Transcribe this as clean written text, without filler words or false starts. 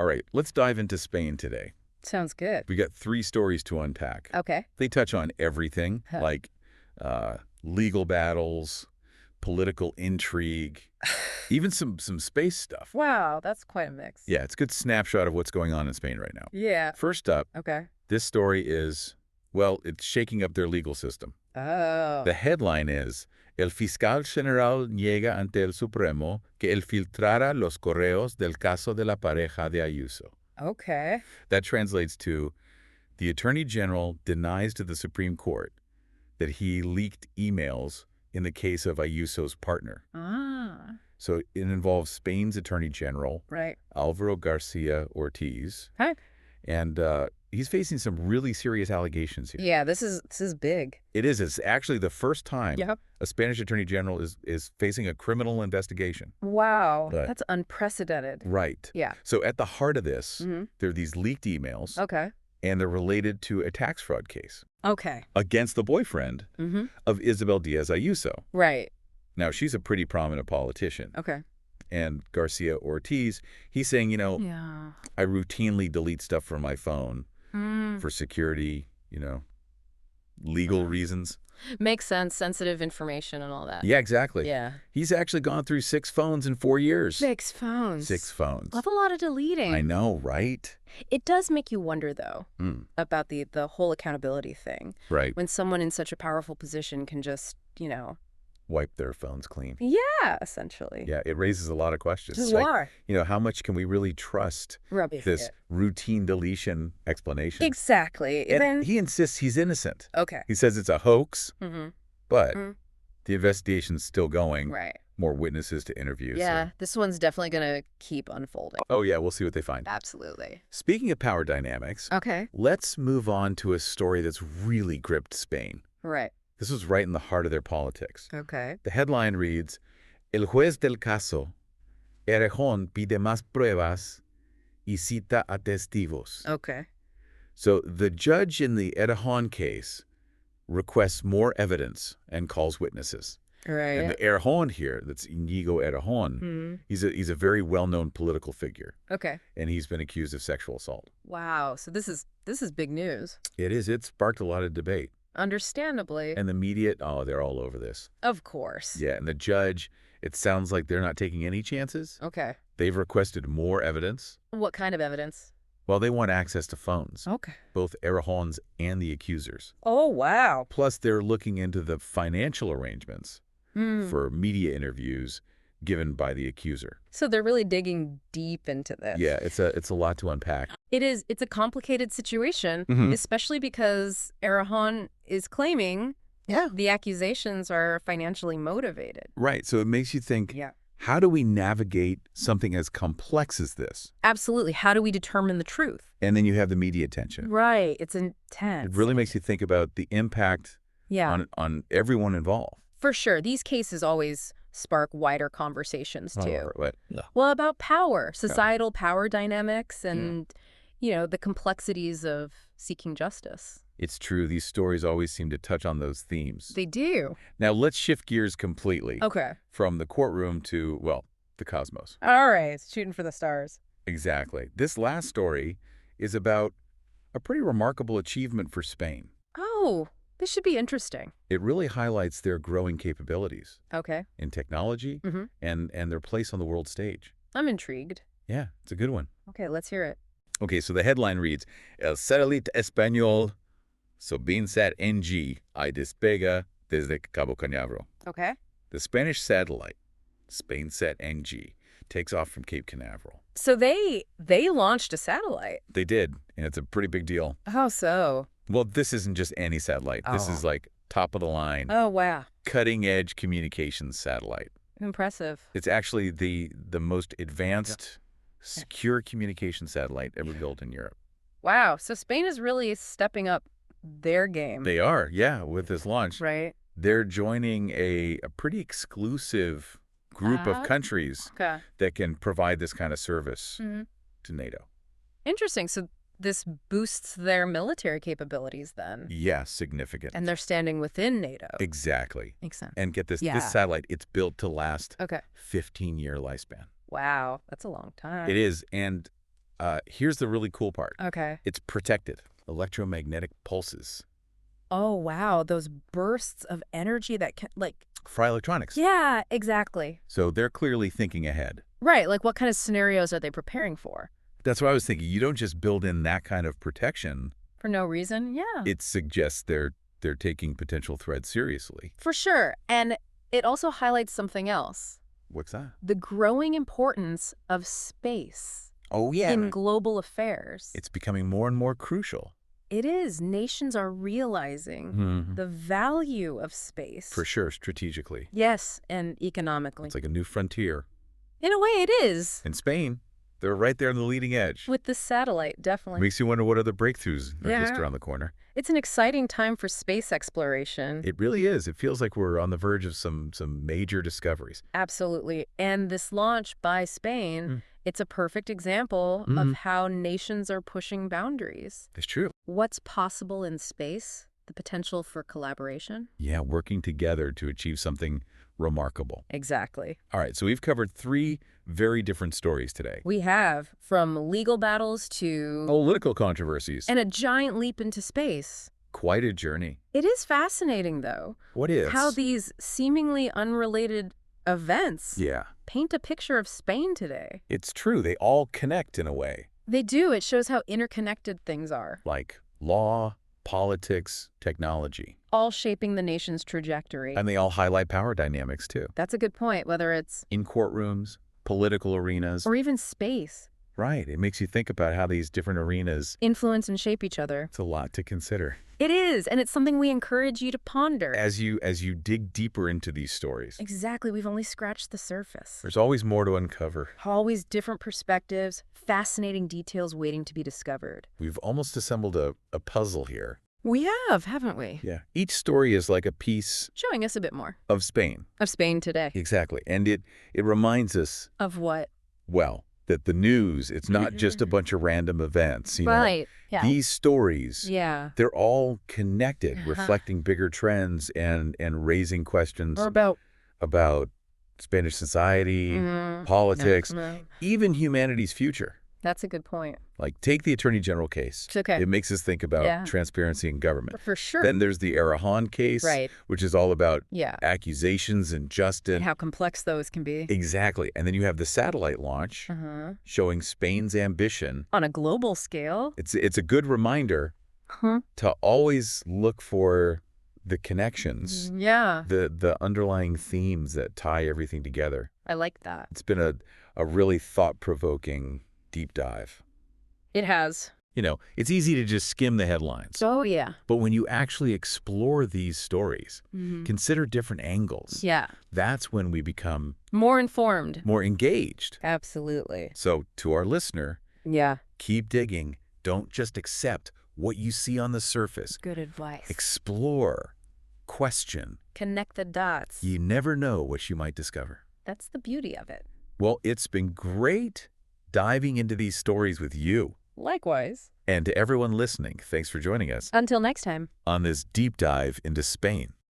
All right, let's dive into Spain today. Sounds good. We got 3 stories to unpack. Okay. They touch on everything, like legal battles, political intrigue, even some space stuff. Wow, that's quite a mix. Yeah, it's a good snapshot of what's going on in Spain right now. Yeah. First up, Okay. this story is, well, it's shaking up their legal system. Oh. The headline is, El fiscal general niega ante el Supremo que él filtrara los correos del caso de la pareja de Ayuso. Okay. That translates to, the Attorney General denies to the Supreme Court that he leaked emails in the case of Ayuso's partner. Ah. So it involves Spain's Attorney General, Right. Álvaro García Ortiz. Huh? And he's facing some really serious allegations here. Yeah, this is big. It is. It's actually the first time Yep. a Spanish Attorney General is facing a criminal investigation. Wow. But- That's unprecedented. Right. Yeah. So at the heart of this, Mhm. there are these leaked emails, Okay. and they're related to a tax fraud case Okay. against the boyfriend Mm-hmm. of Isabel Díaz Ayuso. Right. Now, she's a pretty prominent politician. Okay. And Garcia Ortiz, he's saying, Yeah. I routinely delete stuff from my phone Mm. for security, legal reasons. Makes sense. Sensitive information and all that. Yeah, exactly. Yeah. He's actually gone through 6 phones in 4 years. 6 phones. 6 phones. That's a lot of deleting. I know, right? It does make you wonder, though, Mm, about the whole accountability thing. right. When someone in such a powerful position can just, Wipe their phones clean. yeah, essentially. Yeah, it raises a lot of questions. Just Like, war. how much can we really trust Rubbish. this routine deletion explanation? Exactly. And Then he insists he's innocent. okay. He says it's a hoax, Mm-hmm. but Mm. the investigation's still going. Right. More witnesses to interview. Yeah, this one's definitely going to keep unfolding. Oh, yeah, we'll see what they find. Absolutely. Speaking of power dynamics, Okay. let's move on to a story that's really gripped Spain. Right. This was right in the heart of their politics. Okay. The headline reads, El juez del caso, Errejón pide más pruebas y cita a testigos. Okay. So the judge in the Errejón case requests more evidence and calls witnesses. Right. And the Errejón here, that's Íñigo Errejón, Hmm. he's a very well-known political figure, Okay. and he's been accused of sexual assault. Wow. So this is big news. It is. It sparked a lot of debate. Understandably. And the media, they're all over this. Of course. Yeah, and the judge, it sounds like they're not taking any chances. Okay. They've requested more evidence. What kind of evidence? Well, they want access to phones, Okay. both Errejón's and the accusers. Oh, wow. Plus, they're looking into the financial arrangements for media interviews given by the accuser. So they're really digging deep into this. Yeah, it's a lot to unpack. It is. It's a complicated situation, Mhm. especially because Errejón is claiming the accusations are financially motivated. Right, so it makes you think, Yeah. how do we navigate something as complex as this? Absolutely. How do we determine the truth? And then you have the media attention. Right. It's intense. It really makes you think about the impact Yeah. on everyone involved. For sure. These cases always spark wider conversations, too. Right. Well, about power, societal power dynamics, and, the complexities of seeking justice. It's true. These stories always seem to touch on those themes. They do. Now, let's shift gears completely Okay. from the courtroom to, well, the cosmos. All right. Shooting for the stars. Exactly. This last story is about a pretty remarkable achievement for Spain. Oh, this should be interesting. It really highlights their growing capabilities Okay. in technology Mm-hmm. and their place on the world stage. I'm intrigued. Yeah, it's a good one. Okay, let's hear it. Okay, so the headline reads, El satélite español SpainSat NG I despega desde Cabo Canaveral. Okay. The Spanish satellite, SpainSat NG, takes off from Cape Canaveral. So they launched a satellite. They did, and it's a pretty big deal. How so? Well, this isn't just any satellite. This is like top of the line, Oh, wow. cutting edge communications satellite. Impressive. It's actually the most advanced, secure communication satellite ever built in Europe. Wow. So Spain is really stepping up their game. They are, yeah, with this launch. Right. They're joining a pretty exclusive group of countries Okay. that can provide this kind of service Mhm. to NATO. Interesting. So this boosts their military capabilities then. Yeah, significant. And they're standing within NATO. Exactly. Makes sense. And get this, Yeah. this satellite, it's built to last Okay. 15-year lifespan. Wow. That's a long time. It is, and Here's the really cool part. Okay. It's protected. Electromagnetic pulses. Oh, wow. Those bursts of energy that can, like... Fry electronics. Yeah, exactly. So they're clearly thinking ahead. Right. Like, what kind of scenarios are they preparing for? That's what I was thinking. You don't just build in that kind of protection. For no reason? Yeah. It suggests they're taking potential threats seriously. For sure. And it also highlights something else. What's that? The growing importance of space. Oh, yeah. In global affairs. It's becoming more and more crucial. It is. Nations are realizing the value of space. For sure, strategically. Yes, and economically. It's like a new frontier. In a way, it is. In Spain, they're right there on the leading edge. With the satellite, definitely. Makes you wonder what other breakthroughs are just around the corner. It's an exciting time for space exploration. It really is. It feels like we're on the verge of some major discoveries. Absolutely. And this launch by Spain, it's a perfect example of how nations are pushing boundaries. It's true. What's possible in space? The potential for collaboration? Yeah, working together to achieve something remarkable. Exactly. All right, so we've covered 3 very different stories today. We have, from legal battles to... Political controversies. And a giant leap into space. Quite a journey. It is fascinating, though. What is? How these seemingly unrelated events paint a picture of Spain today. It's true. They all connect in a way. They do. It shows how interconnected things are. Like law, politics, technology. All shaping the nation's trajectory. And they all highlight power dynamics, too. That's a good point, whether it's... in courtrooms, political arenas. Or even space. Right. It makes you think about how these different arenas... influence and shape each other. It's a lot to consider. It is, and it's something we encourage you to ponder. As you dig deeper into these stories. Exactly. We've only scratched the surface. There's always more to uncover. Always different perspectives, fascinating details waiting to be discovered. We've almost assembled a puzzle here. We have, haven't we? Yeah. Each story is like a piece... showing us a bit more. ...of Spain. Of Spain today. Exactly. And it reminds us... of what? Well, that the news, it's not just a bunch of random events. You know? Yeah. These stories, they're all connected, reflecting bigger trends and raising questions... or about Spanish society, politics, even humanity's future. That's a good point. Like, take the Attorney General case. It's okay. It makes us think about transparency in government. For sure. Then there's the Errejón case, which is all about accusations and justice. And how complex those can be. Exactly. And then you have the satellite launch showing Spain's ambition. On a global scale. It's a good reminder to always look for the connections. The underlying themes that tie everything together. I like that. It's been a really thought-provoking deep dive. It has. You know, it's easy to just skim the headlines. Oh, yeah. But when you actually explore these stories, consider different angles. That's when we become... more informed. More engaged. Absolutely. So, to our listener, keep digging. Don't just accept what you see on the surface. Good advice. Explore. Question. Connect the dots. You never know what you might discover. That's the beauty of it. Well, it's been great diving into these stories with you. Likewise. And to everyone listening, thanks for joining us. Until next time. On this deep dive into Spain.